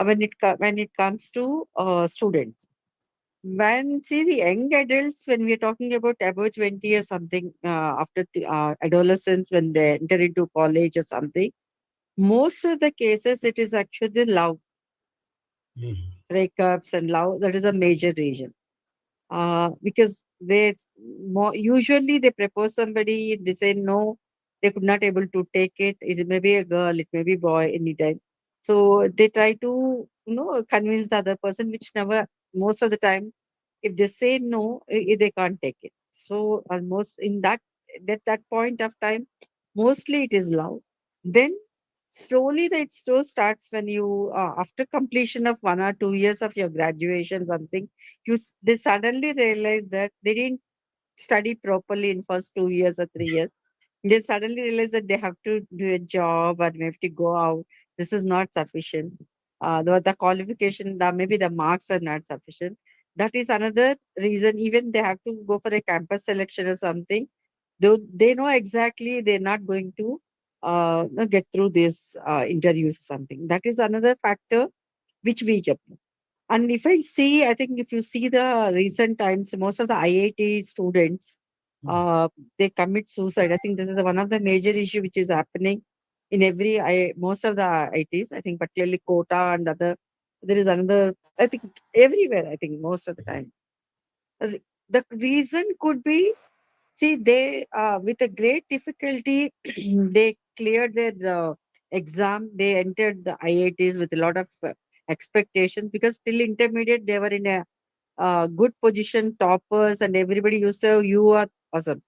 when it comes to students. When see the young adults, when we are talking about above 20 or something, after the adolescence, when they enter into college or something, most of the cases it is actually love Mm. breakups and love. That is a major reason. Because they usually they propose somebody, they say no, they could not able to take it. It may be a girl, it may be boy, anytime. So they try to convince the other person, which never, most of the time, if they say no, they can't take it. So almost in that point of time, mostly it is love. Then slowly the it still starts when you after completion of 1 or 2 years of your graduation something, they suddenly realize that they didn't study properly in first 2 years or 3 years. They suddenly realize that they have to do a job or they have to go out. This is not sufficient. The qualification, maybe the marks are not sufficient. That is another reason. Even they have to go for a campus selection or something. They know exactly they're not going to get through this interviews or something. That is another factor which we jump. And if I see, I think if you see the recent times, most of the IIT students, Mm. uh, they commit suicide. I think this is one of the major issue which is happening in most of the IITs. I think particularly Kota and other. There is another. I think everywhere. I think most of the time. The reason could be, see, they with a great difficulty they cleared their exam. They entered the IITs with a lot of expectations, because till intermediate they were in a good position, toppers, and everybody used to say, "Oh, you are awesome."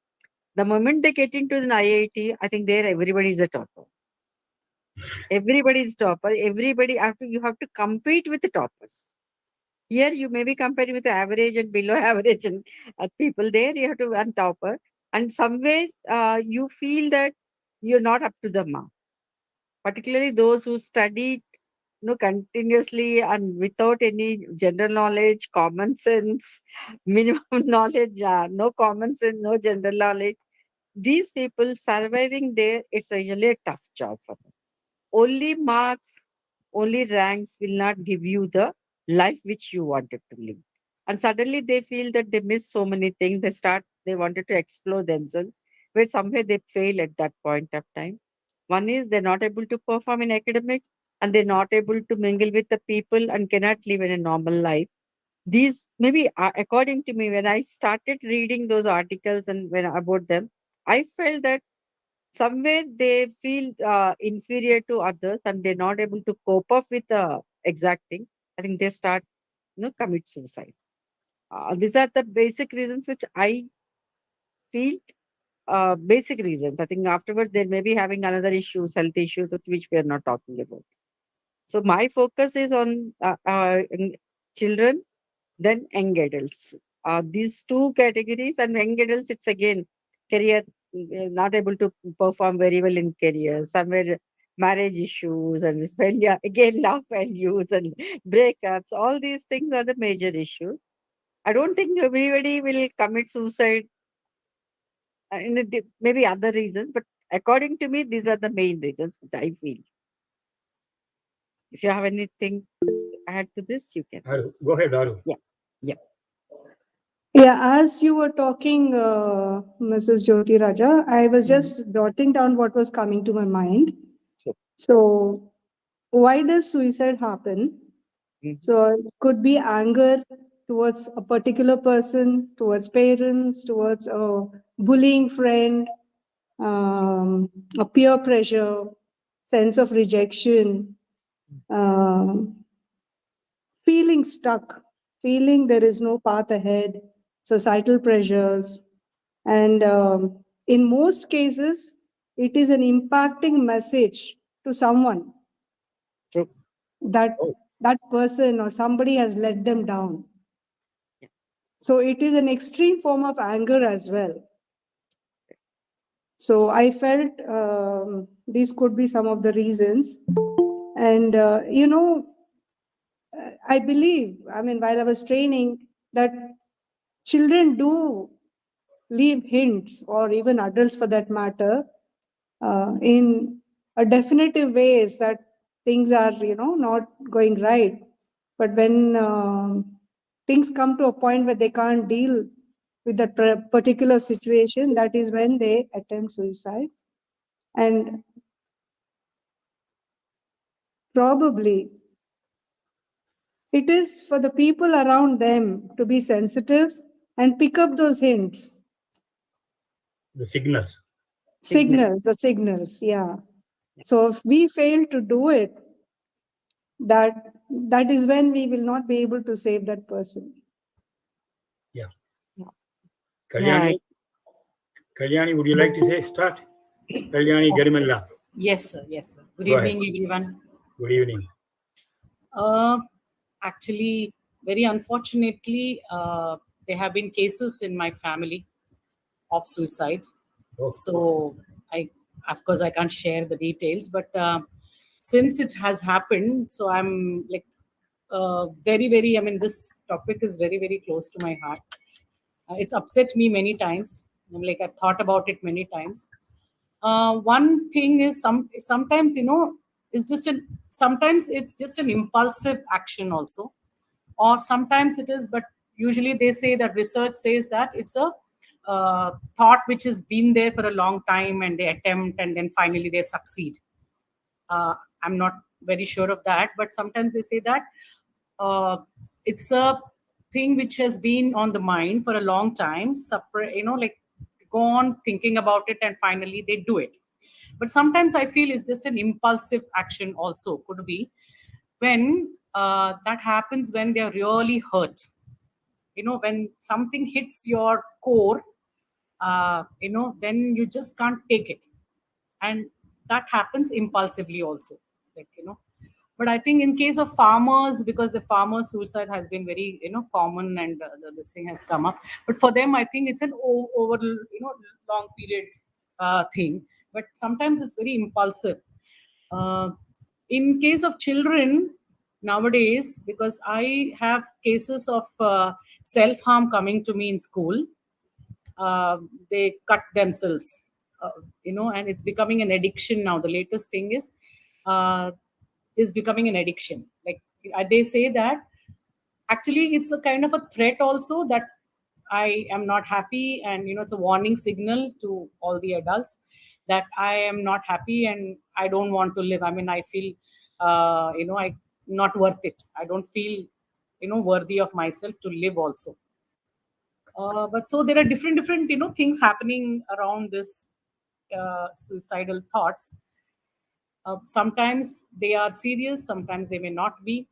The moment they get into an IIT, I think there everybody is a topper. Everybody is topper. Everybody after you have to compete with the toppers. Here you may be comparing with the average and below average and people. There you have to one topper, and somewhere you feel that you're not up to the mark. Particularly those who studied continuously and without any general knowledge, common sense, minimum knowledge, no common sense, no general knowledge. These people surviving there, it's really a tough job for them. Only marks, only ranks will not give you the life which you wanted to live. And suddenly they feel that they miss so many things. They wanted to explore themselves, where somewhere they fail at that point of time. One is they're not able to perform in academics, and they're not able to mingle with the people and cannot live in a normal life. These maybe, according to me, when I started reading those articles and when about them, I felt that somewhere they feel inferior to others and they're not able to cope up with the exact thing. I think they start commit suicide. These are the basic reasons which I feel, basic reasons. I think afterwards they may be having another issues, health issues, of which we are not talking about. So my focus is on children, then young adults. These two categories, and young adults, it's again career, not able to perform very well in career, somewhere marriage issues and failure, again love failures and breakups. All these things are the major issues. I don't think everybody will commit suicide, maybe other reasons, but according to me, these are the main reasons that I feel. If you have anything to add to this, you can. Aru, go ahead, Aru. Yeah, yeah. Yeah, as you were talking, Mrs. Jyoti Raja, I was Mhm. just jotting down what was coming to my mind. So, So, why does suicide happen? mhm. So, it could be anger towards a particular person, towards parents, towards a bullying friend, a peer pressure, sense of rejection, um, feeling stuck, feeling there is no path ahead, societal pressures, and in most cases, it is an impacting message to someone True. that Oh, that person or somebody has let them down. yeah. So it is an extreme form of anger as well. So I felt these could be some of the reasons. And, I believe, I mean, while I was training, that children do leave hints, or even adults for that matter, in a definitive ways that things are, not going right. But when things come to a point where they can't deal with that particular situation, that is when they attempt suicide. And probably it is for the people around them to be sensitive and pick up those hints, The signals. the signals, yeah. So if we fail to do it, that is when we will not be able to save that person. Yeah. Yeah. Kalyani, Kalyani, would you like to say start? Kalyani Garimalla. Yes, sir. Yes, sir. Good Go ahead. evening, everyone. Good evening. Uh, Actually, very unfortunately, there have been cases in my family of suicide. Oh. So, of course, I can't share the details, but since it has happened, so I'm like very, very. I mean, this topic is very, very close to my heart. It's upset me many times. I'm like I've thought about it many times. One thing is sometimes sometimes it's just an impulsive action also, or sometimes it is, but usually they say that research says that it's a thought which has been there for a long time and they attempt and then finally they succeed. I'm not very sure of that, but sometimes they say that uh, it's a thing which has been on the mind for a long time, like go on thinking about it and finally they do it. But sometimes I feel it's just an impulsive action also, could be when that happens when they're really hurt. When something hits your core, then you just can't take it, and that happens impulsively also, but I think in case of farmers, because the farmer suicide has been very common, and this thing has come up, but for them I think it's an over long period thing, but sometimes it's very impulsive. uh, in case of children nowadays, because I have cases of self harm coming to me in school, they cut themselves, and it's becoming an addiction now. The latest thing uh, is becoming an addiction. Like they say that actually it's a kind of a threat also, that I am not happy, and it's a warning signal to all the adults that I am not happy and I don't want to live. I mean, I feel I not worth it. I don't feel worthy of myself to live also. But so there are different things happening around this suicidal thoughts. Sometimes they are serious, sometimes they may not be,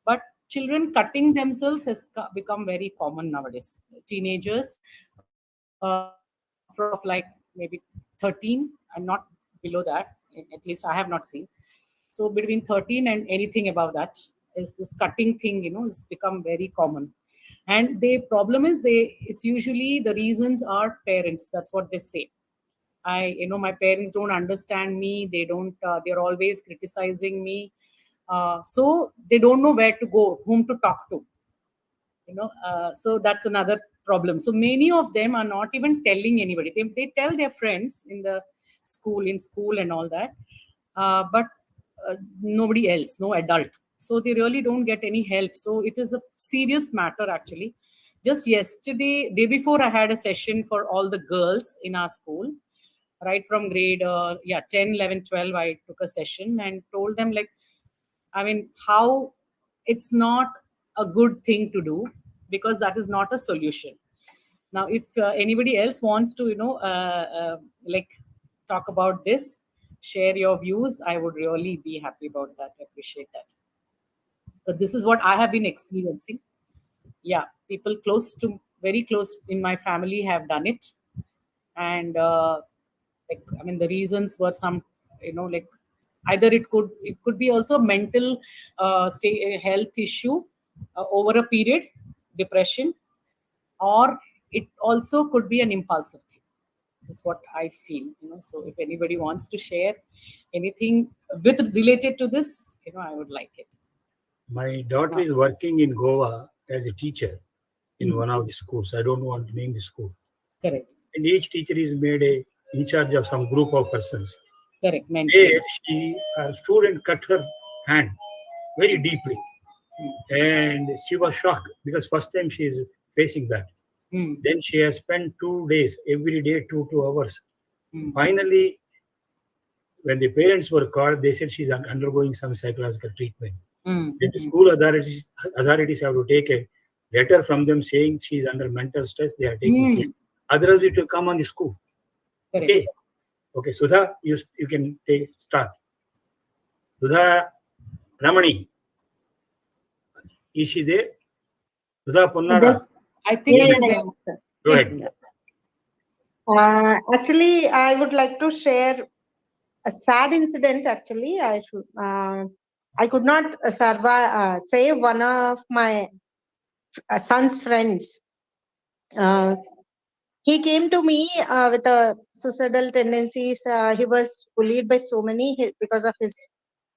but children cutting themselves has become very common nowadays. Teenagers from the age of like maybe 13 and not below that, at least I have not seen. So between 13 and anything above that is this cutting thing, has become very common. And the problem is it's usually the reasons are parents. That's what they say. My parents don't understand me. They don't, they're always criticizing me. So they don't know where to go, whom to talk to, so that's another problem. So many of them are not even telling anybody. They tell their friends in school and all that, but nobody else, no adult. So they really don't get any help. So it is a serious matter actually. Just yesterday, day before, I had a session for all the girls in our school, right from grade 10, 11, 12. I took a session and told them, like, I mean, how it's not a good thing to do, because that is not a solution. Now, if anybody else wants to, like talk about this, share your views, I would really be happy about that. Appreciate that. But this is what I have been experiencing. Yeah, people very close in my family have done it, and like, I mean, the reasons were some, like either it could be also mental health issue over a period, depression, or it also could be an impulsive thing. That's what I feel. So if anybody wants to share anything with related to this, I would like it. My daughter is working in Goa as a teacher in Mhm. one of the schools. I don't want to name the school. Correct. And each teacher is made in charge of some group of persons. Correct. Mental. There, a student cut her hand very deeply. And she was shocked because first time she is facing that. Then she has spent 2 days, every day 2 hours. Finally, when the parents were called, they said she's undergoing some psychological treatment. Then the school authorities have to take a letter from them saying she's under mental stress. They are taking care. Otherwise, it will come on the school. Correct. Okay. Okay, Sudha, you can start. Sudha Ramani, is she there? Sudha Ponnada, I think Yeah, she's yeah, there. yeah. go ahead. Actually, I would like to share a sad incident. Actually, I could not survive. Save one of my son's friends. Uh, he came to me with a suicidal tendencies. He was bullied by so many because of his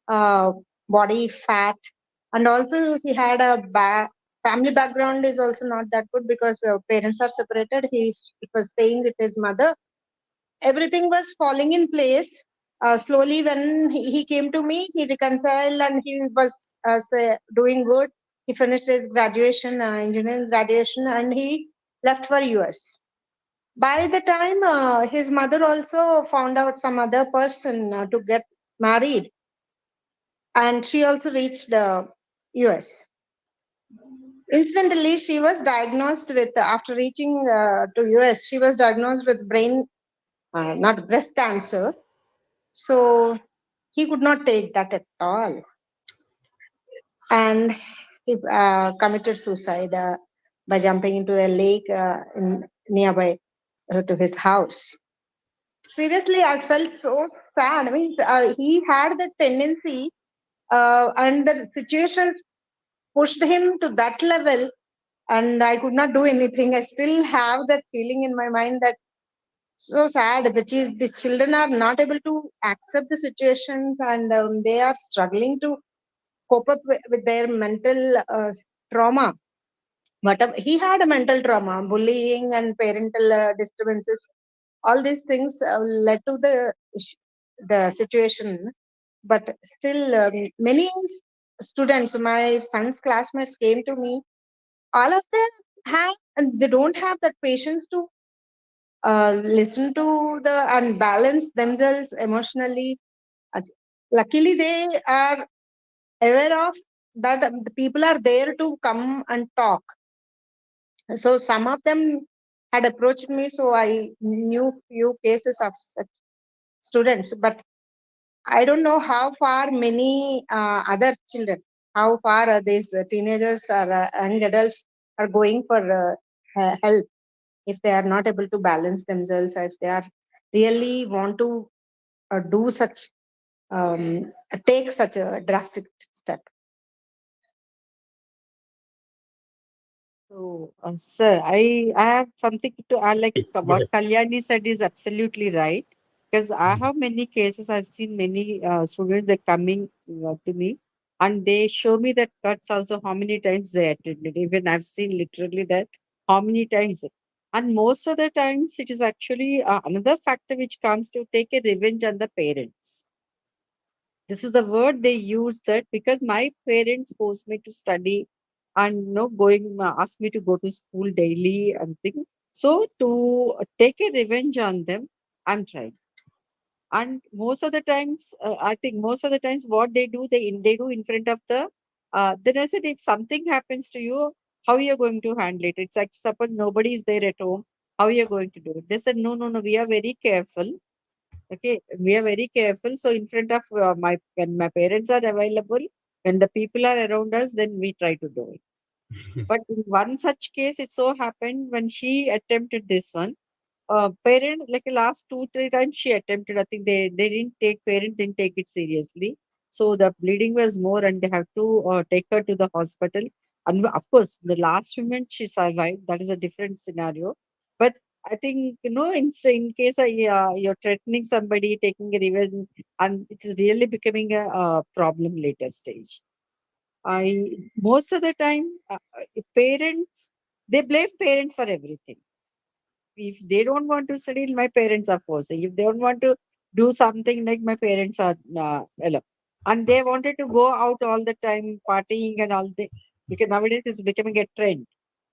uh, body fat, and also he had a family background is also not that good because parents are separated. He was staying with his mother. Everything was falling in place. Slowly, when he came to me, he reconciled and he was doing good. He finished his graduation, engineering graduation, and he left for US. By the time his mother also found out some other person to get married, and she also reached US. Incidentally, she was diagnosed with, after reaching to US, she was diagnosed with brain, not breast cancer. So he could not take that at all. And he committed suicide by jumping into a lake nearby to his house. Seriously, I felt so sad. I mean, he had the tendency, and the situation pushed him to that level, and I could not do anything. I still have that feeling in my mind that so sad, which is the children are not able to accept the situations, and they are struggling to cope up with their mental trauma. But he had a mental trauma, bullying and parental disturbances. All these things led to the situation. But still, many students, my son's classmates, came to me. All of them have, and they don't have that patience to listen to and balance themselves emotionally. Uh, Luckily, they are aware of that the people are there to come and talk. So some of them had approached me, so I knew few cases of such students. But I don't know how far many other children, how far these teenagers or young adults are going for help if they are not able to balance themselves, if they are really want to do such, take such a drastic step. So, sir, I have something to add. Like Go what ahead. Kalyani said is absolutely right. Because I have many cases, I've seen many students that coming to me, and they show me that cuts also how many times they attended. Even I've seen literally that how many times. And most of the times, it is actually another factor which comes to take a revenge on the parents. This is the word they use, that because my parents forced me to study and going ask me to go to school daily and things. So to take a revenge on them, I'm trying. And most of the times, I think most of the times what they do in front of the then I said, if something happens to you, how you're going to handle it? It's like, suppose nobody is there at home, how you're going to do it? They said, no, no, no, we are very careful. Okay, we are very careful. So in front of when my parents are available, when the people are around us, then we try to do it. But in one such case, it so happened when she attempted this one, parent, like last 2 3 times she attempted. I think they didn't take parent didn't take it seriously. So the bleeding was more, and they have to take her to the hospital. And of course, the last moment she survived. That is a different scenario. But I think in case you're threatening somebody, taking a revenge, and it is really becoming a problem later stage. I Most of the time, parents, they blame parents for everything. If they don't want to study, my parents are forcing. If they don't want to do something, like, my parents are allowed. and they wanted to go out all the time, partying and all the, because nowadays it's becoming a trend.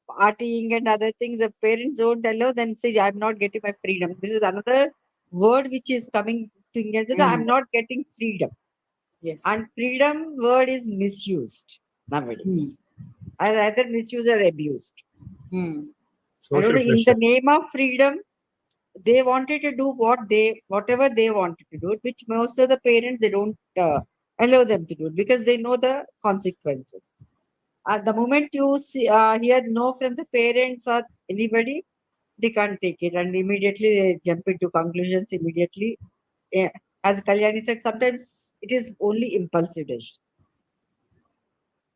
Partying and other things, the parents don't allow, then say, I'm not getting my freedom. This is another word which is coming to Indians, that I'm not getting freedom. Yes. And freedom word is misused nowadays. Or either misused or abused. I don't Social know, in pressure. the name of freedom, they wanted to do whatever they wanted to do, which most of the parents, they don't allow them to do it because they know the consequences. At the moment you see, hear no from the parents or anybody, they can't take it, and immediately they jump into conclusions immediately. Yeah. As Kalyani said, sometimes it is only impulsive decision.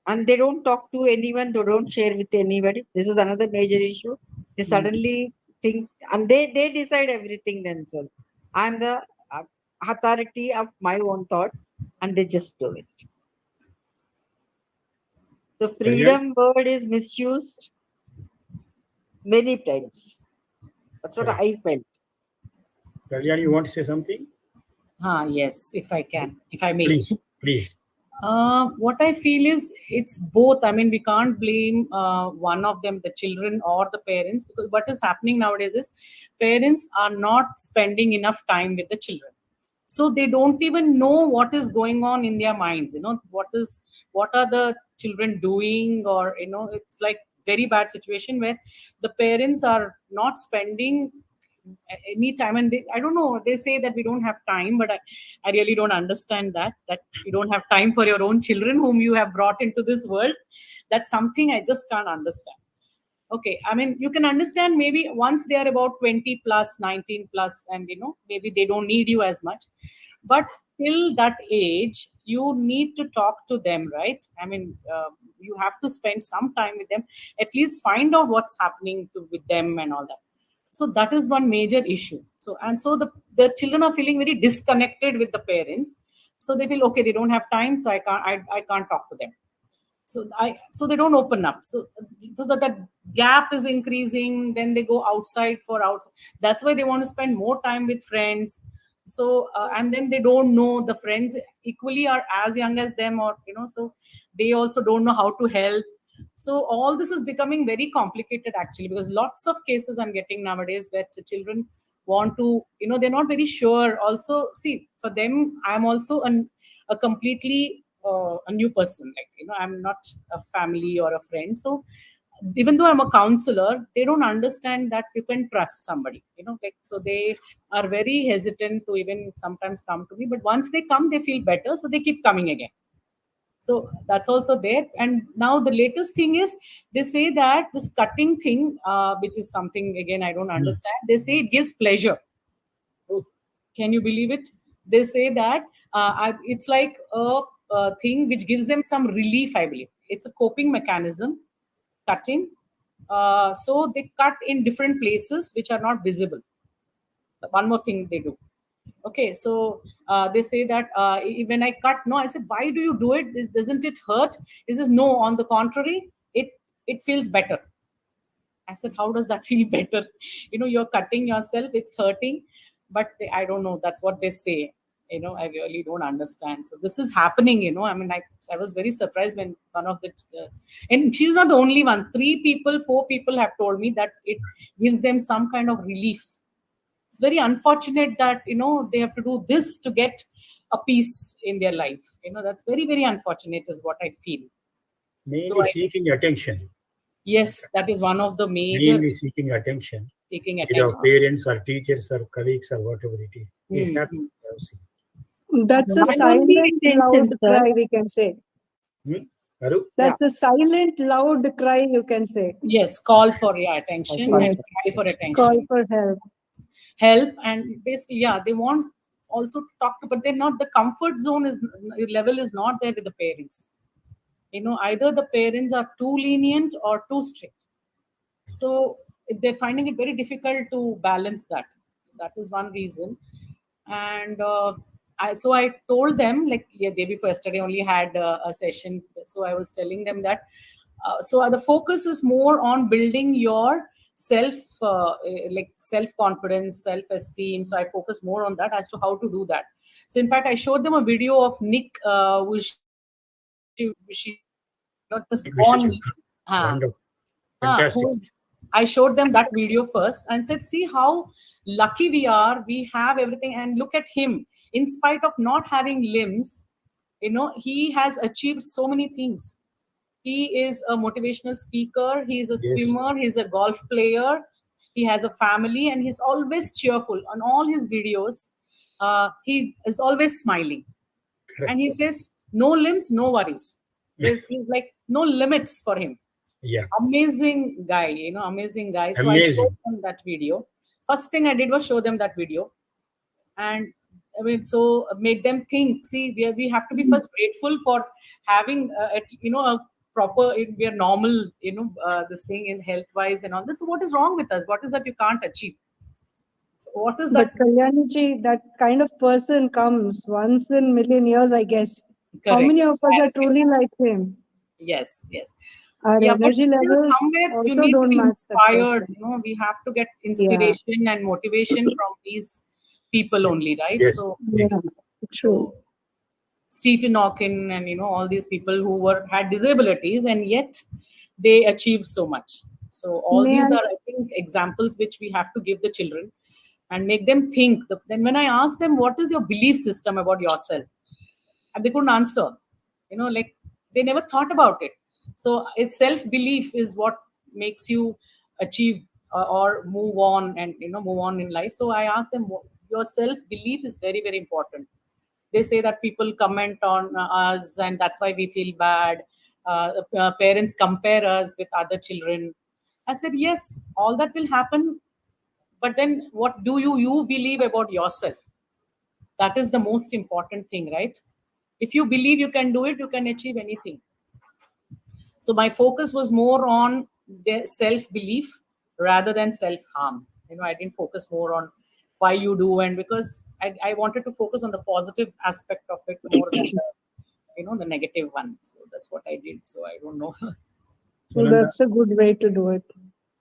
And they don't talk to anyone, they don't share with anybody. This is another major issue. They suddenly think, and they decide everything themselves. I'm the uh, authority of my own thoughts, and they just do it. The Kalyan, freedom word is misused many times. That's what correct. I felt. Kalyan, you want to say something? Yes, if I can, if I may. Please, please. What I feel is it's both. I mean, we can't blame one of them, the children or the parents, because what is happening nowadays is parents are not spending enough time with the children. So they don't even know what is going on in their minds. What are the children doing, or it's like very bad situation where the parents are not spending any time, and I don't know, they say that we don't have time, but I really don't understand that you don't have time for your own children whom you have brought into this world. That's something I just can't understand. Okay, I mean, you can understand maybe once they are about 20 plus, 19 plus, and maybe they don't need you as much, but till that age you need to talk to them, right? I mean, you have to spend some time with them, at least find out what's happening with them and all that. So that is one major issue. So the children are feeling very disconnected with the parents, so they feel, okay, they don't have time, so I can't talk to them. So they don't open up, so that gap is increasing. Then they go outside for outside. That's why they want to spend more time with friends. And then they don't know the friends equally are as young as them, or so they also don't know how to help. So all this is becoming very complicated actually, because lots of cases I'm getting nowadays where the children want to, they're not very sure. Also, see, for them, I'm also a completely a new person. Like, I'm not a family or a friend. So even though I'm a counselor, they don't understand that you can trust somebody. Like, so they are very hesitant to even sometimes come to me. But once they come, they feel better, so they keep coming again. So that's also there. And now the latest thing is, they say that this cutting thing, which is something again I don't understand. They say it gives pleasure. Oh, Can you believe it? They say that it's like a thing which gives them some relief, I believe. It's a coping mechanism, cutting. So they cut in different places which are not visible. One more thing they do. Okay, so they say that when I cut, no, I said, why do you do it? Doesn't it hurt? He says, no, on the contrary, it feels better. I said, how does that feel better? You're cutting yourself, it's hurting, but I don't know. That's what they say. I really don't understand. So this is happening. I mean, I was very surprised when one of and she's not the only one. 4 people have told me that it gives them some kind of relief. It's very unfortunate that they have to do this to get a peace in their life. That's very, very unfortunate, is what I feel. mainly I think, seeking attention. yes, that is one of the major Mainly seeking attention. taking Either attention. parents or teachers or colleagues or whatever it is. Is Mm, happening. mm. I've seen. That's a Not only silent, intention, loud sir. cry, we can say. Hmm? Aru? Yeah. That's a silent, loud cry, you can say. Yes, call for attention Call and Yes. for cry for attention. Call attention. for help. Help, and basically, yeah, they want also to talk to, but they're not, the comfort zone is level is not there with the parents. Either the parents are too lenient or too strict. So they're finding it very difficult to balance that. So that is one reason. And I told them, like, yeah, day before yesterday only had a session. So I was telling them that the focus is more on building your self like self confidence, self esteem. So I focus more on that as to how to do that. So in fact, I showed them a video of Nick, who she just born. Wonderful. who Fantastic. I showed them that video first and said, see how lucky we are. We have everything. And look at him. In spite of not having limbs, he has achieved so many things. He is a motivational speaker. He is a swimmer. He's a golf player. He has a family, and he's always cheerful. On all his videos, he is always smiling. Correct. And he says, no limbs, no worries. He's like no limits for him. Yeah. Amazing guy, amazing guy. So Amazing. I showed them that video. First thing I did was show them that video. And I mean, so make them think, see, we have to be first grateful for having, a proper, we are normal, this thing in health-wise and all this. So what is wrong with us? What is that you can't achieve? So what is that? But Kalyaniji, that kind of person comes once in million years, I guess. How Correct. many of us are truly like him? Yes. Our But energy still levels somewhere you also need to don't be match that inspired. person. We have to get inspiration and motivation from these people only, right? Yes. So Yeah, true. Stephen Hawking and all these people who had disabilities and yet they achieved so much. So all these are, I think, examples which we have to give the children and make them think. Then when I ask them, what is your belief system about yourself? And they couldn't answer. Like they never thought about it. So it's self-belief is what makes you achieve or move on and move on in life. So I asked them, your self-belief is very, very important. They say that people comment on us and that's why we feel bad. Parents compare us with other children. I said, yes, all that will happen. But then what do you believe about yourself? That is the most important thing, right? If you believe you can do it, you can achieve anything. So my focus was more on the self-belief rather than self-harm. I didn't focus more on why you do, and because I wanted to focus on the positive aspect of it more than the negative one. So that's what I did. So I don't know. So that's a good way to do it.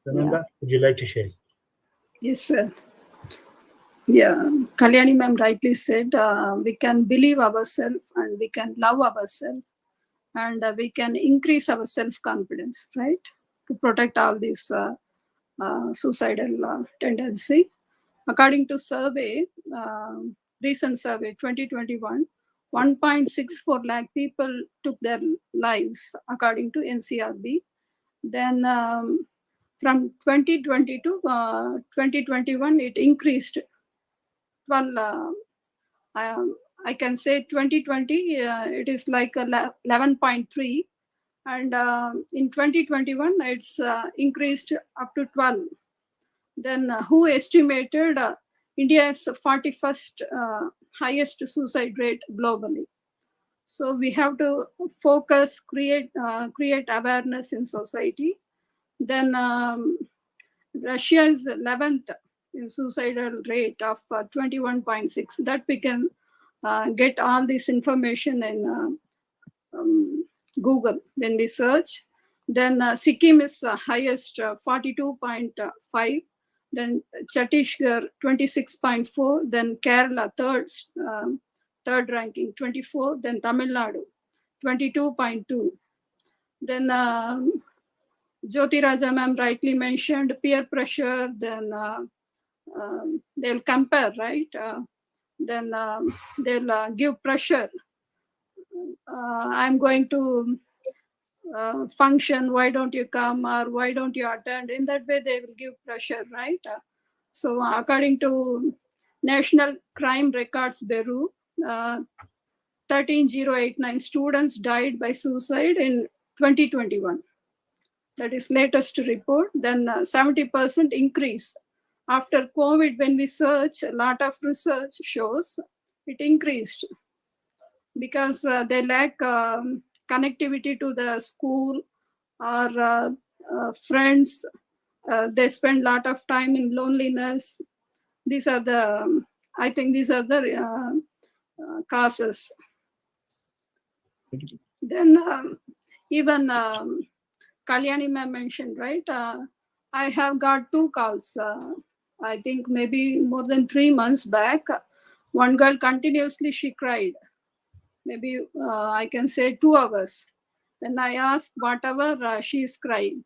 Sananda, would you like to share? Yes, sir. Yeah, Kalyani ma'am rightly said, we can believe ourselves and we can love ourselves and we can increase our self-confidence, right? To protect all these suicidal tendency. According to survey, recent survey 2021, 1.64 lakh people took their lives according to NCRB. Then from 2020 to 2021, it increased 12. I can say 2020, it is like 11.3. And in 2021, it's increased up to 12. Then who estimated India's 41st highest suicide rate globally? So we have to focus, create awareness in society. Then Russia is 11th in suicidal rate of 21.6. That we can get all this information in Google when we search. Then Sikkim is highest 42.5. Then Chhattisgarh 26.4. Then Kerala third ranking 24. Then Tamil Nadu 22.2. Then Jyoti Raja ma'am rightly mentioned peer pressure. Then they'll compare, right? Then they'll give pressure. I'm going to function, why don't you come, or why don't you attend? In that way they will give pressure, right? So according to National Crime Records Bureau, 13,089 students died by suicide in 2021. That is latest report. Then 70% increase after COVID. When we search, a lot of research shows it increased because they lack connectivity to the school or friends. They spend a lot of time in loneliness. These are the, I think these are the causes. Then even Kalyani ma'am mentioned, right? I have got 2 calls, I think maybe more than 3 months back. One girl continuously, she cried. Maybe I can say 2 hours. When I asked whatever, she is crying.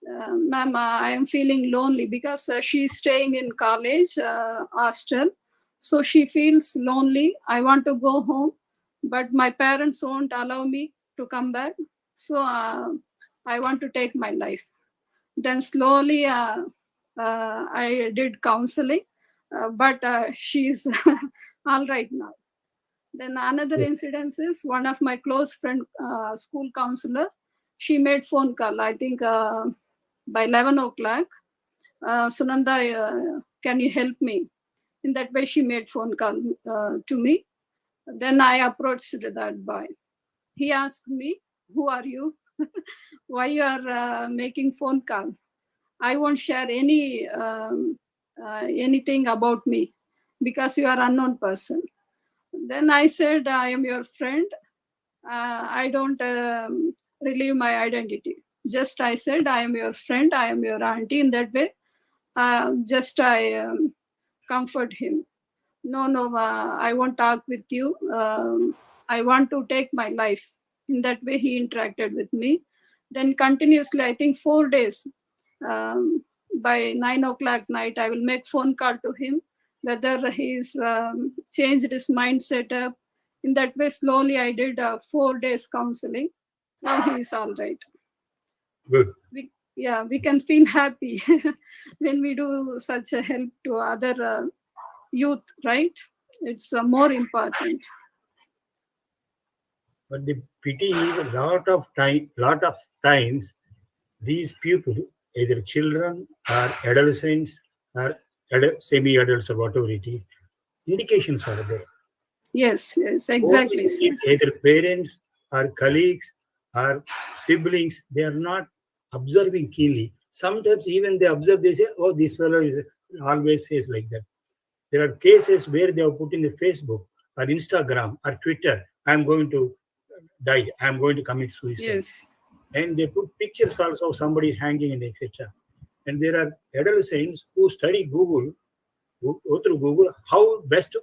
Ma'am, I am feeling lonely because she's staying in college hostel. So she feels lonely. I want to go home, but my parents won't allow me to come back. So I want to take my life. Then slowly I did counseling, but she's all right now. Then another Yeah. incident is one of my close friend, school counselor, she made phone call. I think by 11 o'clock, Sunanda, can you help me? In that way, she made phone call to me. Then I approached that boy. He asked me, "Who are you? Why you are making phone call? I won't share anything about me because you are unknown person." Then I said, "I am your friend. I don't relieve my identity. Just I said, I am your friend, I am your auntie." In that way, just I comfort him. No, no, I won't talk with you. I want to take my life. In that way, he interacted with me. Then continuously, I think 4 days, by 9 o'clock night, I will make phone call to him whether he's changed his mindset up. In that way, slowly I did 4 days counseling. Now he is all right. Good. We can feel happy when we do such a help to other youth, right? It's more important. But the pity is lot of times these people, either children or adolescents or semi-adults or whatever it is, indications are there. Yes, yes, Only exactly, sir. if either parents or colleagues or siblings, they are not observing keenly. Sometimes even they observe, they say, "Oh, this fellow is always says like that." There are cases where they have put in the Facebook or Instagram or Twitter, "I'm going to die, I'm going to commit suicide." Yes, And they put pictures also of somebody hanging and etc. And there are adolescents who study Google, who go through Google, how best to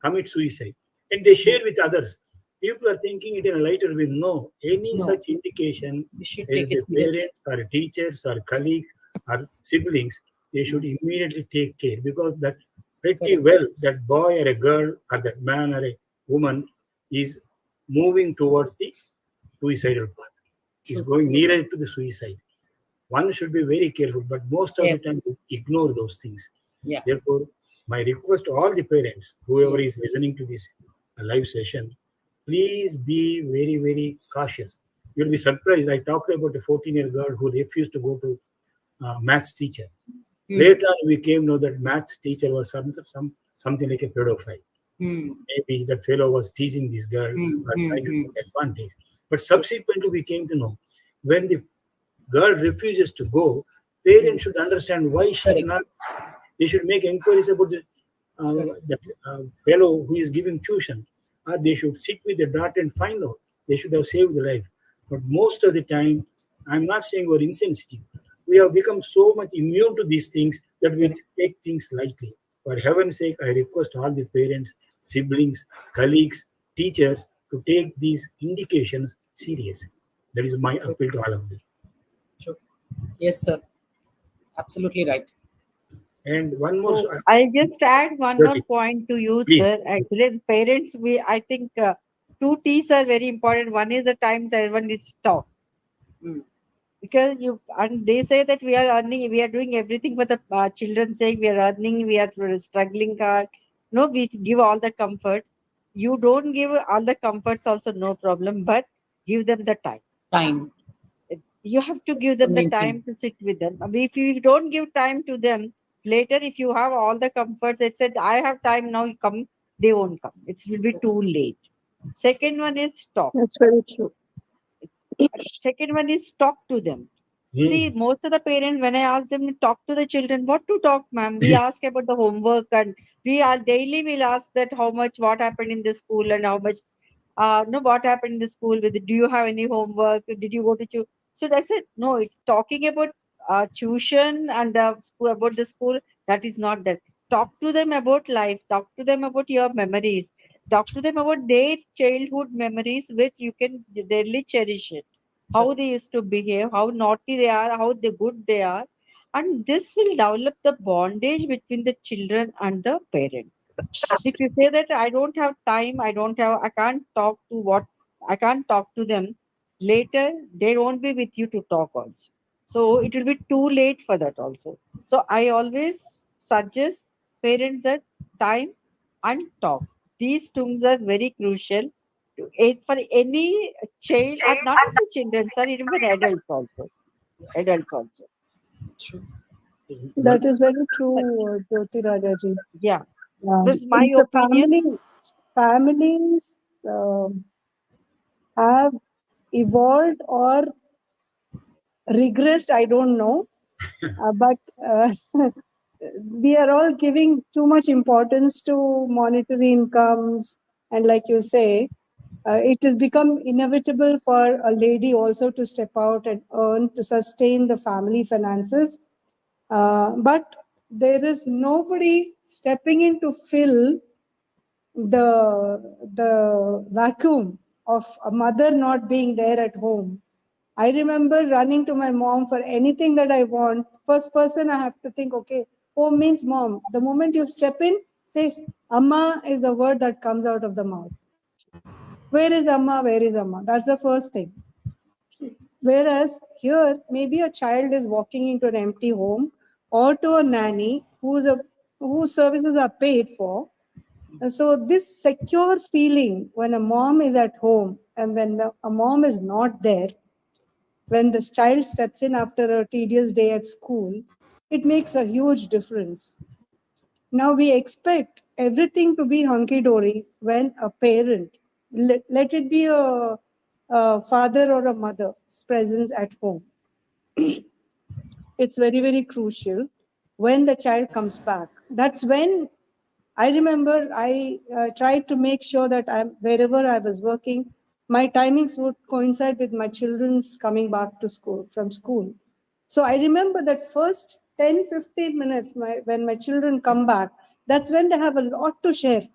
commit suicide. And they share with others. People are thinking it in a lighter way. No, any No. such indication, We should whether take the it seriously. parents or teachers or colleagues or siblings, they should immediately take care because that pretty Correct. well that boy or a girl or that man or a woman is moving towards the suicidal path, is True. going nearer to the suicide. One should be very careful, but most of the Careful. time we ignore those things. Yeah. Therefore, my request to all the parents, whoever Yes. is listening to this live session, please be very, very cautious. You'll be surprised. I talked about a 14-year girl who refused to go to maths teacher. Hmm. Later, we came to know that maths teacher was something like a pedophile. Hmm. Maybe that fellow was teasing this girl Hmm. or Hmm. trying to Hmm. take advantage. But subsequently, we came to know when the girl refuses to go, parents should understand why she's Correct. not. They should make inquiries about the fellow who is giving tuition, or they should sit with the daughter and find out. They should have saved the life. But most of the time, I'm not saying we're insensitive. We have become so much immune to these things that we Correct. take things lightly. For heaven's sake, I request all the parents, siblings, colleagues, teachers to take these indications seriously. That is my appeal to all of them. True. Yes, sir. Absolutely right. And one more, So I just add one more Jyoti, point to you, please. sir. Actually, as parents, I think two T's are very important. One is the time, the one is stop. Hmm. Because and they say that we are earning, we are doing everything for the children's sake. We are earning, we are struggling hard. No, we give all the comfort. You don't give all the comforts, also no problem, but give them the time. Time. You have to That's give the them the main thing. time to sit with them. I mean, if you don't give time to them, later if you have all the comforts, it said, I have time now, you come, they won't come. It will be too late. Second one is talk. That's very true. Second one is talk to them. See, Hmm. most of the parents, when I ask them to talk to the children, what to talk, ma'am? We ask about the homework, and we are daily will ask that how much, what happened in the school, and how much, no, what happened in the school. With do you have any homework? Did you go to So I said, no, it's talking about tuition and school, about the school. That is not that. talk to them about life, talk to them about your memories, talk to them about their childhood memories, which you can really cherish it. How they used to behave, how naughty they are, how the good they are. And this will develop the bondage between the children and the parent. If you say that I don't have time, I can't talk to what, I can't talk to them later, they won't be with you to talk also. So it will be too late for that also. So I always suggest parents that time and talk. These things are very crucial to aid for any child, and not only children, sir, even adults also. Adults also. True. That is very true, Jyoti Rajaji. Yeah. This is my If the opinion. families have evolved or regressed, I don't know. But we are all giving too much importance to monetary incomes. And like you say, it has become inevitable for a lady also to step out and earn to sustain the family finances. But there is nobody stepping in to fill the vacuum of a mother not being there at home. I remember running to my mom for anything that I want. First person I have to think, okay, home means mom. The moment you step in, say, Amma is the word that comes out of the mouth. Where is Amma? Where is Amma? That's the first thing. Whereas here, maybe a child is walking into an empty home or to a nanny whose services are paid for. And so this secure feeling when a mom is at home and when a mom is not there, when the child steps in after a tedious day at school, it makes a huge difference. Now we expect everything to be hunky-dory when a parent, let it be a father or a mother's presence at home. It's very, very crucial when the child comes back. That's when I remember I tried to make sure that wherever I was working, my timings would coincide with my children's coming back to school from school. So I remember that first 10-15 minutes when my children come back, that's when they have a lot to share.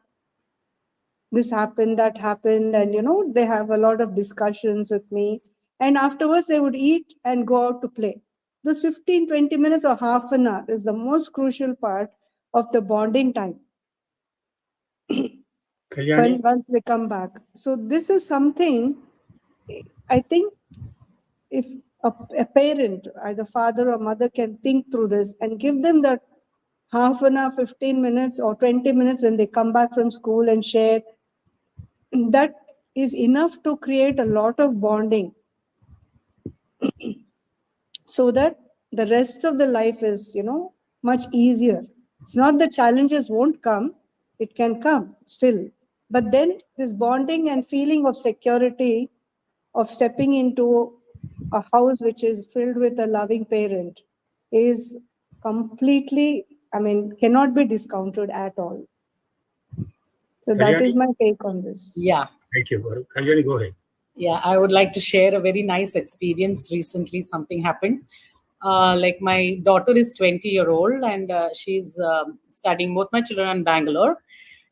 This happened, that happened, and they have a lot of discussions with me. And afterwards, they would eat and go out to play. This 15-20 minutes or half an hour is the most crucial part of the bonding time Kalyani, once they come back. So this is something I think if a parent, either father or mother, can think through this and give them that half an hour, 15 minutes or 20 minutes when they come back from school and share, that is enough to create a lot of bonding so that the rest of the life is, much easier. It's not the challenges won't come, it can come still. But then this bonding and feeling of security of stepping into a house which is filled with a loving parent is completely, cannot be discounted at all. So that Kalyani, is my take on this. Yeah. thank you. Kalyani, go ahead. Yeah, I would like to share a very nice experience. Recently, something happened. Like my daughter is 20-year-old and she's studying, both my children in Bangalore,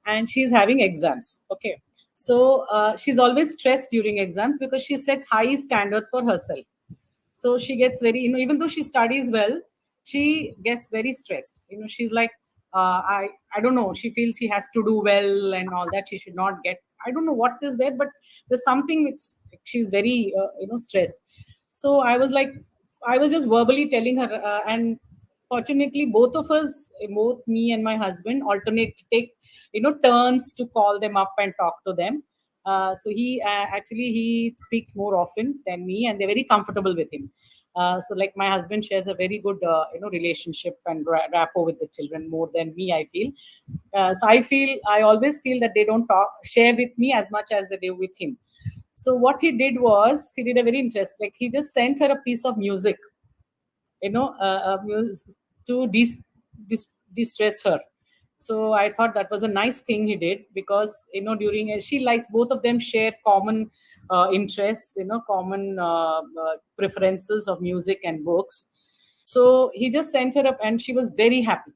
and she's having exams. Okay. So she's always stressed during exams because she sets high standards for herself. So she gets very, even though she studies well, she gets very stressed. She's like, I don't know, she feels she has to do well and all that. She should not get, I don't know what is there, but there's something which she's very stressed. So I was just verbally telling her, and fortunately both of us, both me and my husband, alternate take turns to call them up and talk to them. So he speaks more often than me, and they're very comfortable with him. So like my husband shares a very good relationship and rapport with the children more than me, I feel. So I always feel that they don't share with me as much as they do with him. So what he did was, he did a very interesting, like he just sent her a piece of music, to distress her. So I thought that was a nice thing he did, because during she likes, both of them share common interests, common preferences of music and books. So he just sent her up and she was very happy.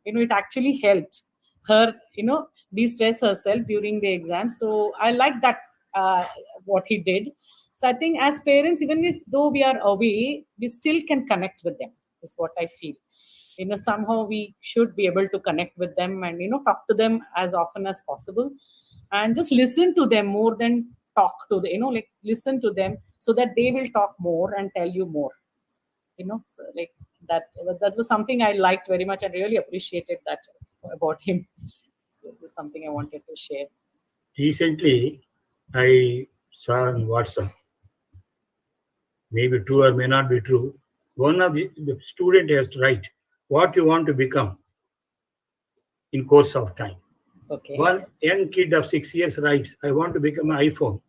it actually helped her, de-stress herself during the exam. So I like that, what he did. So I think as parents, even if though we are away, we still can connect with them, is what I feel. Somehow we should be able to connect with them and, talk to them as often as possible, and just listen to them more than talk to them, like listen to them so that they will talk more and tell you more, so like that was something I liked very much and really appreciated that about him. So it was something I wanted to share. Recently, I saw on WhatsApp, maybe true or may not be true. One of the student has to write what you want to become in course of time. Okay. One young kid of 6 years writes, I want to become an iPhone.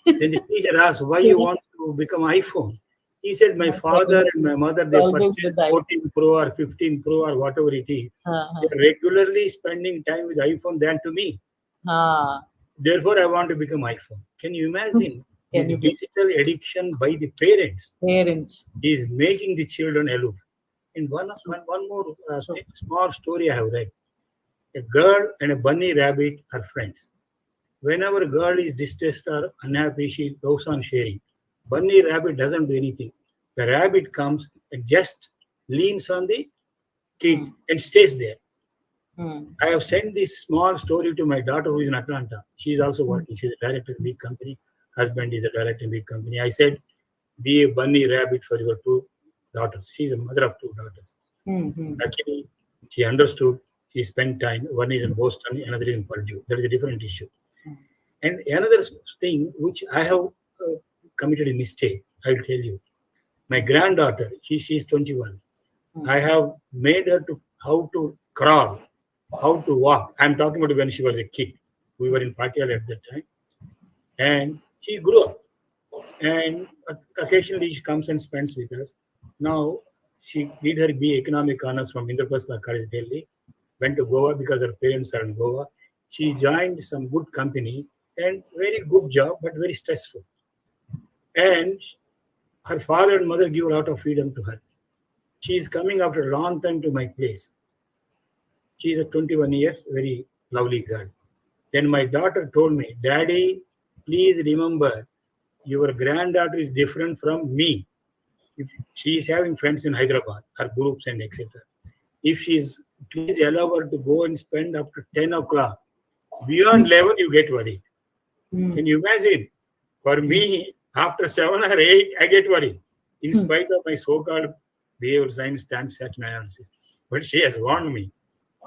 Then the teacher asks, why you want to become iPhone? He said, my father and my mother, they Always purchased with the 14 Pro or 15 Pro or whatever it is. They're regularly spending time with iPhone than to me. Therefore, I want to become iPhone. Can you imagine this digital addiction by the parents? Parents. Is making the children aloof. And one more small story I have read. A girl and a bunny rabbit are friends. Whenever a girl is distressed or unhappy, she goes on sharing. Bunny rabbit doesn't do anything. The rabbit comes and just leans on the kid and stays there. I have sent this small story to my daughter who is in Atlanta. She is also working. She's a director in a big company. Husband is a director in a big company. I said, be a bunny rabbit for your two daughters. She's a mother of two daughters. Actually, she understood. She spent time. One is in Boston, another is in Purdue. That is a different issue. And another thing which I have committed a mistake, I will tell you. My granddaughter, she's 21. I have made her to how to crawl, how to walk. I'm talking about when she was a kid. We were in Patiala at that time. And she grew up. And occasionally she comes and spends with us. Now, she did her BA Economic Honors from Indraprastha College, Delhi. Went to Goa because her parents are in Goa. She joined some good company and very good job, but very stressful. And her father and mother give a lot of freedom to her. She is coming after a long time to my place. She is a 21 years, very lovely girl. Then my daughter told me, Daddy, please remember, your granddaughter is different from me. If she is having friends in Hyderabad, her groups and etc. If she is, please allow her to go and spend up to 10 o'clock. Beyond 11, you get worried. Can you imagine? For me, after 7 or 8, I get worried. In spite of my so-called behavioral science transaction analysis. But she has warned me.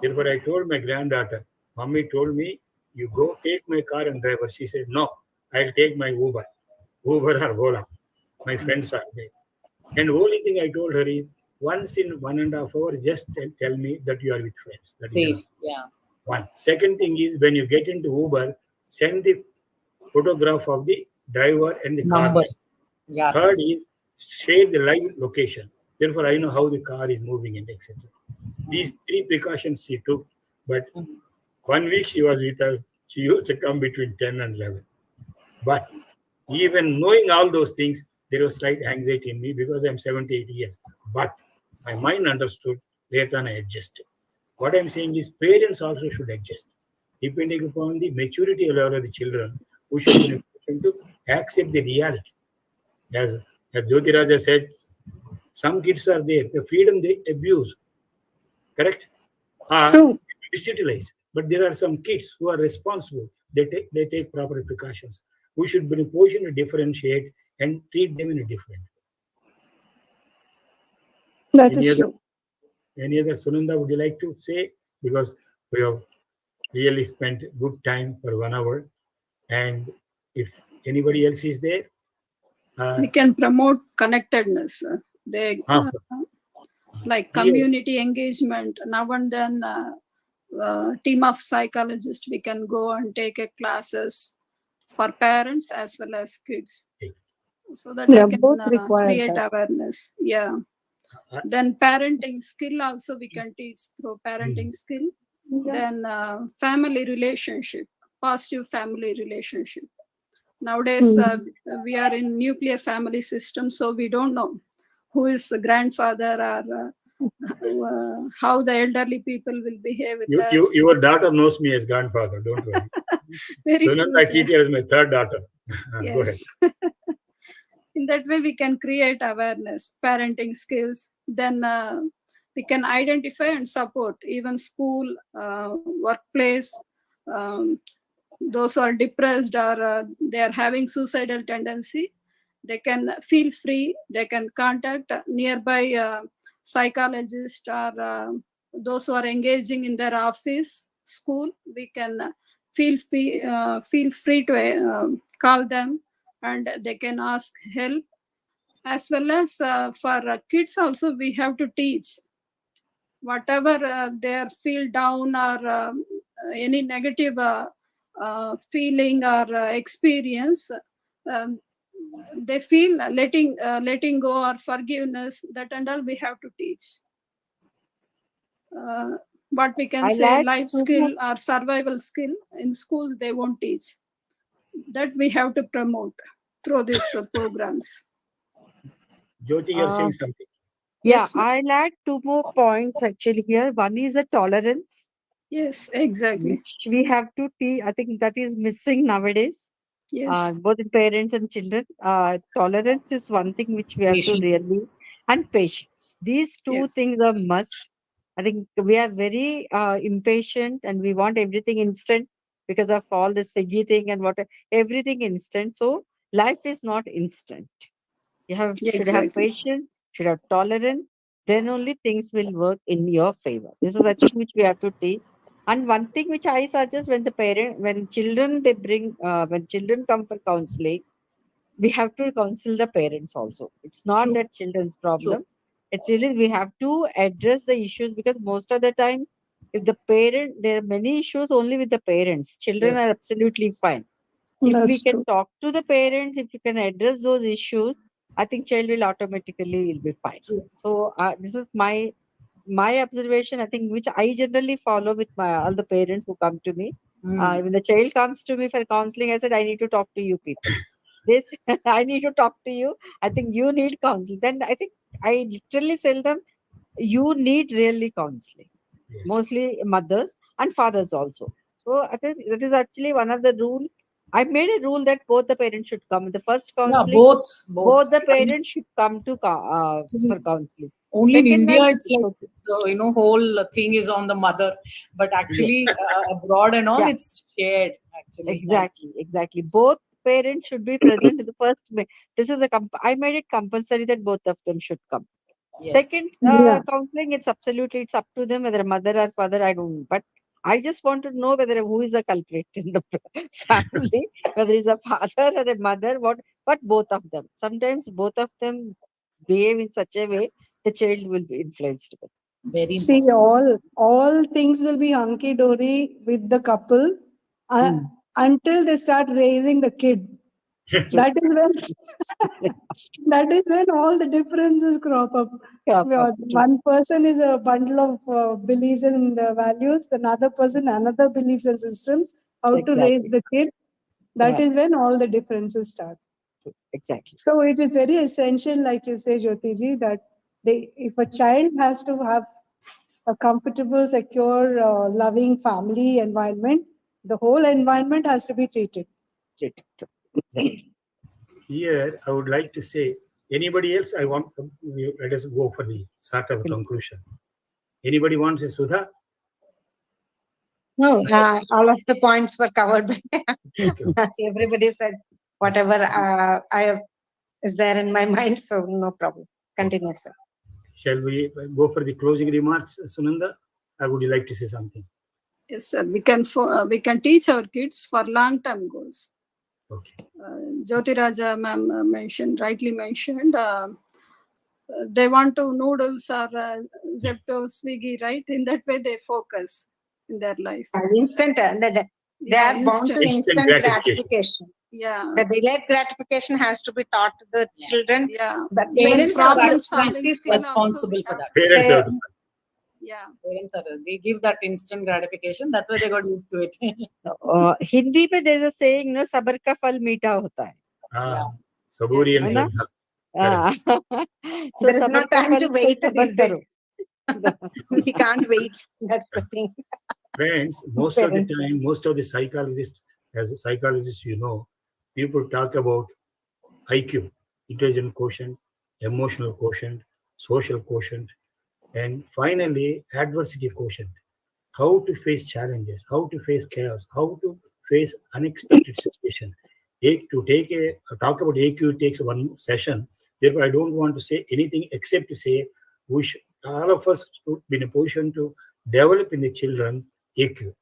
Therefore, I told my granddaughter, Mommy told me, you go take my car and drive her. She said, no, I'll take my Uber or Ola. My friends are there. And the only thing I told her is, once in 1.5 hours, just tell me that you are with friends. That Safe, is yeah. one. Second thing is, when you get into Uber, send the photograph of the driver and the Number. car. Yeah. Third is, share the live location. Therefore, I know how the car is moving and etc. These 3 precautions she took. But 1 week she was with us. She used to come between 10 and 11. But even knowing all those things, there was slight anxiety in me because I'm 78 years. But my mind understood. Later on, I adjusted. What I'm saying is, parents also should adjust, depending upon the maturity level of the children, who should be in a position to accept the reality. As Jyoti Raja said, some kids are there, the freedom they abuse, correct? True. Disutilize. But there are some kids who are responsible. They take proper precautions. We should be in a position to differentiate and treat them in a different way. That is true. Any other, Sunanda, would you like to say? Because we have really spent good time for 1 hour. And if anybody else is there, We can promote connectedness. They like community engagement. Now and then, team of psychologists, we can go and take a classes for parents as well as kids, so that we both can require create that. awareness. Yeah. Then parenting skill also we can teach through parenting skill. Then family relationship, positive family relationship. Nowadays, we are in nuclear family system, so we don't know who is the grandfather or how the elderly people will behave with Your daughter knows me as grandfather. Don't worry. Very Sunanda, true, I sir. treat her as my third daughter. Go ahead. Yes. In that way, we can create awareness, parenting skills. Then we can identify and support even school, workplace. Um, those who are depressed or they are having suicidal tendency, they can feel free. They can contact nearby psychologist or those who are engaging in their office, school. We can feel free to call them, and they can ask help. As well as for kids also, we have to teach whatever they feel down or any negative feeling or experience. um, they feel letting go or forgiveness, that and all we have to teach. What we can I say, like life to skill or survival skill in schools they won't teach. That we have to promote through these programs. Jyoti, you're saying something. Yeah, Yes, ma'am. I'll add two more points actually here. One is a tolerance, Yes, exactly. which we have to teach. I think that is missing nowadays, Yes, both in parents and children. Tolerance is one thing which we have to Patience. really, and patience. These two yes, things are must. I think we are very impatient and we want everything instant because of all this Swiggy thing and what everything instant. So life is not instant. You have yeah, should have exactly. patience, should have tolerance, then only things will work in your favor. This is I think which we have to take. And one thing which I suggest when children they bring when children come for counseling, we have to counsel the parents also. It's not True. that children's True. problem. Actually, we have to address the issues because most of the time, if the parent, there are many issues only with the parents. Children are Yes. absolutely fine. If we That's can true. talk to the parents, if you can address those issues, I think child will automatically will be fine. True. So this is my observation. I think which I generally follow with my all the parents who come to me. Mm. When the child comes to me for counseling, I said I need to talk to you people. This I need to talk to you. I think you need counseling. Then I think I literally tell them you need really counseling. Yes. Mostly mothers and fathers also. So I think that is actually one of the rule. I made a rule that both the parents should come. The first Yeah, counseling, both, both. both the parents should come to See, for counseling. only in Second India, one, it's like the whole thing is on the mother, but yes, actually abroad and all, yeah, it's shared actually nicely. exactly, exactly. Both parents should be present in the first. This is I made it compulsory that both of them should come. Second, Yes. Yeah. counseling, it's up to them whether mother or father, I don't know. But I just want to know whether who is the culprit in the family, whether it's a father or a mother, but both of them. Sometimes both of them behave in such a way the child will be influenced with. Very See, important. all things will be hunky dory with the couple uh, Mm, until they start raising the kid. true. That is when that is when all the differences crop up. Yeah, true. One person is a bundle of beliefs and values. Another person, another beliefs and systems. How to raise Exactly. the kid. That Yeah, is when all the differences start. true. Exactly. So it is very essential, like you say, Jyotiji, that if a child has to have a comfortable, secure, loving family environment, the whole environment has to be treated. True, true. Exactly. Here, I would like to say, anybody else? Let us go for the sort of conclusion. Anybody wants a Sudha? No, all of the points were covered by Okay. everybody said whatever is there in my mind, so no problem. Continue, sir. Shall we go for the closing remarks, Sunanda? Or would you like to say something? Yes, sir. We can teach our kids for long-term goals. Okay. Jyoti Raja ma'am rightly mentioned. They want to noodles or Zepto, Swiggy, right? In that way, they focus in their life. Instant, they Yeah, are bound to instant. Instant instant gratification. Yeah, The delayed gratification has to be taught to the children. yeah. But Even Parents are problem actually solving skill also. responsible We for have that. to, Parents have to. yeah. Parents are, they give that instant gratification. That's why they got used to it. Hindi में there's a saying, no, सबर का फल मीठा होता है. Yeah. Saburi Yes, and है ना? yes. Shraddha. Correct. So there is no सबर का time to फल तुम wait सबर these करो. days. We can't wait. That's the thing. Friends, most of the time, most of the psychologists, as psychologists, people talk about IQ, intelligent quotient, emotional quotient, social quotient, and finally, adversity quotient. How to face challenges, how to face chaos, how to face unexpected situation. To take talk about AQ takes one session. Therefore, I don't want to say anything except to say all of us should be in a position to develop in the children AQ,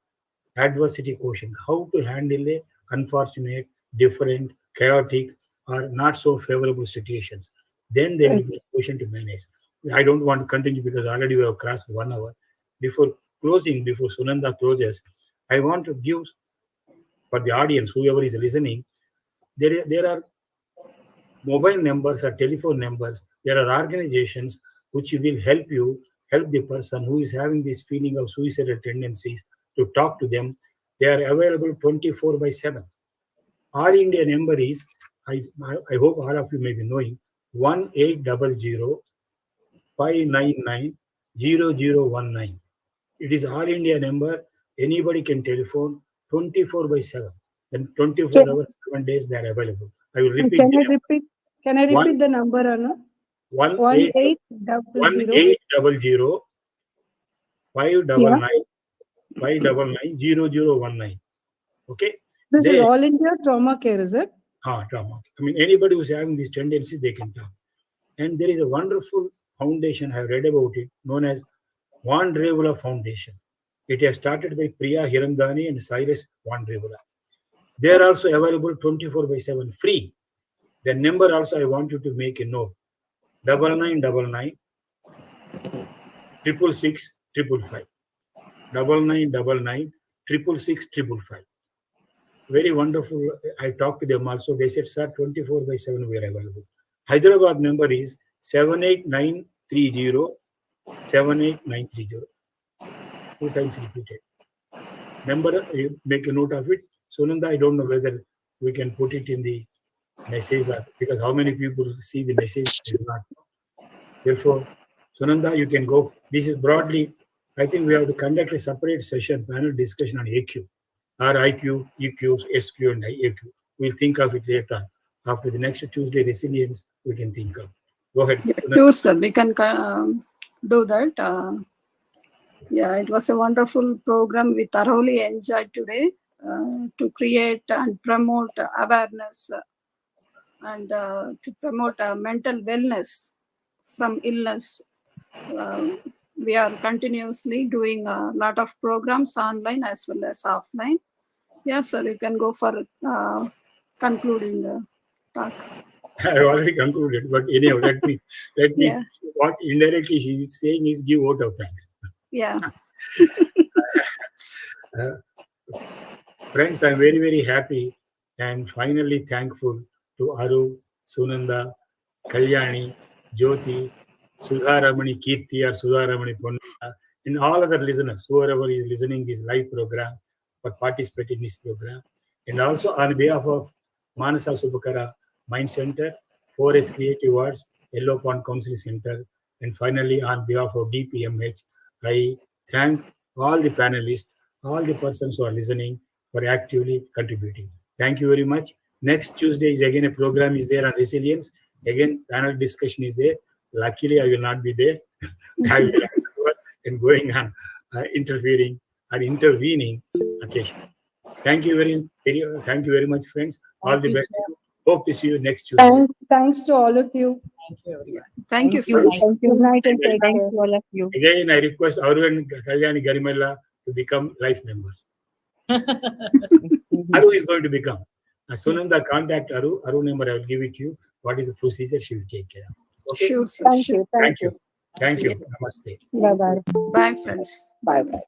adversity quotient, how to handle a unfortunate, different, chaotic, or not so favorable situations. Then they will be in a position to manage. I don't want to continue because already we have crossed 1 hour. Before closing, before Sunanda closes, I want to give for the audience, whoever is listening, there are mobile numbers or telephone numbers. There are organizations which will help the person who is having this feeling of suicidal tendencies to talk to them. They are available 24/7. Our India number is, I hope all of you may be knowing, 1-800-599-0019. It is All India number. Anybody can telephone 24/7. And 24 hours, 7 days, they are available. I will repeat. Can I repeat the number, Anna? 1-800-599-0019. Okay. This is All India Trauma Care, is it? Trauma. I mean, anybody who's having these tendencies, they can talk. And there is a wonderful foundation, I have read about it, known as Van Revula Foundation. It has started by Priya Hirandani and Cyrus Van Revula. They are also available 24/7 free. The number also I want you to make a note: 9999 666 555. 9999 666 555. Very wonderful. I talked to them also. They said, sir, 24/7 we are available. Hyderabad number is 78930 78930. 2 times repeated. Number, you make a note of it. Sunanda, I don't know whether we can put it in the message because how many people see the message? I do not know. Therefore, Sunanda, you can go. This is broadly, I think we have to conduct a separate session, panel discussion on AQ, or IQ, EQ, SQ, and AQ. We'll think of it later. After the next Tuesday, resilience, we can think of. Go ahead. Sure, sir. We can do that. Yeah, it was a wonderful program. We thoroughly enjoyed today to create and promote awareness and to promote mental wellness from illness. We are continuously doing a lot of programs online as well as offline. Yes, sir, you can go for concluding talk. I have already concluded, but anyhow, let me Yeah. what indirectly she is saying is give vote of thanks. Yeah. Friends, I'm very, very happy and finally thankful to Aru, Sunanda, Kalyani, Jyoti, Sudharamani Kirti or Sudharamani Ponna, and all other listeners, whoever is listening this live program or participating in this program. And also on behalf of Manasa Subakara Mind Center, 4S Creative Arts, Yellow Pond Counseling Center, and finally on behalf of DPMH, I thank all the panelists, all the persons who are listening for actively contributing. Thank you very much. Next Tuesday is again a program is there on resilience. Again, panel discussion is there. Luckily, I will not be there. I will and going on interfering or intervening occasionally. Thank you very much, friends. All the best. Hope to see you next Tuesday. Thanks to all of you. Thank you, everyone. Thank you, you. friends. Thank you. Good night and take Thanks care. to all of you. Again, I request Aru and Kalyani Garimella to become life members. Aru is going to become. As soon as I contact Aru number, I will give it to you. What is the procedure she will take care of. Okay? Sure, sir. Thank Sure. you. Thank you. Thank you. Yes. Namaste. Bye-bye. Bye, friends. Bye-bye.